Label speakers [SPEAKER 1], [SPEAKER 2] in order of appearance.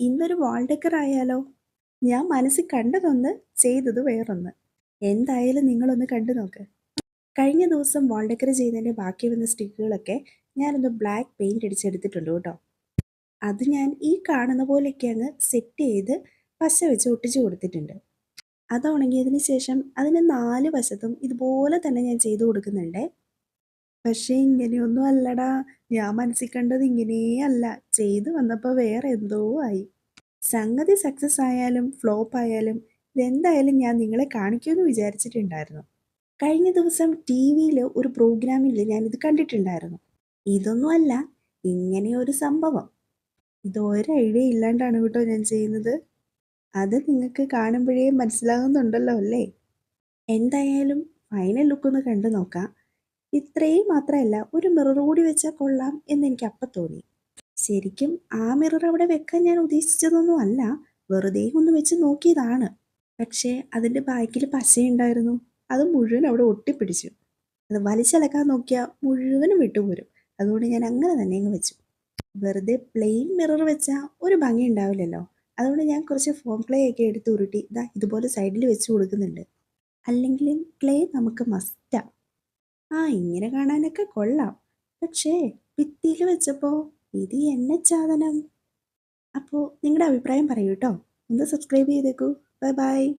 [SPEAKER 1] ഇന്നൊരു വാൾ ഡെക്കർ ആയാലോ? ഞാൻ മനസ്സിൽ കണ്ടതൊന്ന്, ചെയ്തത് വേറൊന്ന്. എന്തായാലും നിങ്ങളൊന്ന് കണ്ടു നോക്ക്. കഴിഞ്ഞ ദിവസം വാൾ ഡെക്കർ ചെയ്തതിൻ്റെ ബാക്കി വന്ന സ്റ്റിക്കുകളൊക്കെ ഞാനൊന്ന് ബ്ലാക്ക് പെയിന്റ് അടിച്ചെടുത്തിട്ടുണ്ട് കേട്ടോ. അത് ഞാൻ ഈ കാണുന്ന പോലെയൊക്കെ അങ്ങ് സെറ്റ് ചെയ്ത് പശ വെച്ച് ഒട്ടിച്ചു കൊടുത്തിട്ടുണ്ട്. അത് ഉണങ്ങിയതിന് ശേഷം അതിന് 4 വശത്തും ഇതുപോലെ തന്നെ ഞാൻ ചെയ്തു കൊടുക്കുന്നുണ്ടേ. പക്ഷേ ഇങ്ങനെയൊന്നും അല്ലടാ. ഞാൻ മനസ്സിൽ കണ്ടത് ഇങ്ങനെയേ അല്ല. ചെയ്തു വന്നപ്പോൾ വേറെ എന്തോ ആയി. സംഗതി സക്സസ് ആയാലും ഫ്ലോപ്പ് ആയാലും ഇതെന്തായാലും ഞാൻ നിങ്ങളെ കാണിക്കുമെന്ന് വിചാരിച്ചിട്ടുണ്ടായിരുന്നു. കഴിഞ്ഞ ദിവസം ടി വിയിൽ ഒരു പ്രോഗ്രാമിൽ ഞാനിത് കണ്ടിട്ടുണ്ടായിരുന്നു. ഇതൊന്നും അല്ല, ഇങ്ങനെയൊരു സംഭവം. ഇതൊരു ഐഡിയ ഇല്ലാണ്ടാണ് കേട്ടോ ഞാൻ ചെയ്യുന്നത്. അത് നിങ്ങൾക്ക് കാണുമ്പോഴേ മനസ്സിലാകുന്നുണ്ടല്ലോ അല്ലേ? എന്തായാലും ഫൈനൽ ലുക്ക് ഒന്ന് കണ്ടു നോക്കാം. ഇത്രയും മാത്രമല്ല, ഒരു മിറർ കൂടി വെച്ചാൽ കൊള്ളാം എന്ന് എനിക്ക് അപ്പം തോന്നി. ശരിക്കും ആ മിറർ അവിടെ വെക്കാൻ ഞാൻ ഉദ്ദേശിച്ചതൊന്നും അല്ല, വെറുതെ ഒന്ന് വെച്ച് നോക്കിയതാണ്. പക്ഷേ അതിൻ്റെ ബാക്കിൽ പശയുണ്ടായിരുന്നു. അത് മുഴുവൻ അവിടെ ഒട്ടിപ്പിടിച്ചു. അത് വലിച്ചെടുക്കാൻ നോക്കിയാൽ മുഴുവനും വിട്ടുപോരും. അതുകൊണ്ട് ഞാൻ അങ്ങനെ തന്നെ അങ്ങ് വെച്ചു. വെറുതെ പ്ലെയിൻ മിറർ വെച്ചാൽ ഒരു ഭംഗി ഉണ്ടാവില്ലല്ലോ. അതുകൊണ്ട് ഞാൻ കുറച്ച് ഫോം ക്ലേ ഒക്കെ എടുത്ത് ഉരുട്ടി ഇതാ ഇതുപോലെ സൈഡിൽ വെച്ച് കൊടുക്കുന്നുണ്ട്. അല്ലെങ്കിലും ക്ലേ നമുക്ക് മസ്റ്റാ. ഇങ്ങനെ കാണാനൊക്കെ കൊള്ളാം. പക്ഷേ ഭിത്തിയിൽ വെച്ചപ്പോൾ ഇത് എന്നെ സാധനം. അപ്പോൾ നിങ്ങളുടെ അഭിപ്രായം പറയൂ കേട്ടോ. ഒന്ന് സബ്സ്ക്രൈബ് ചെയ്തേക്കൂ. Bye bye.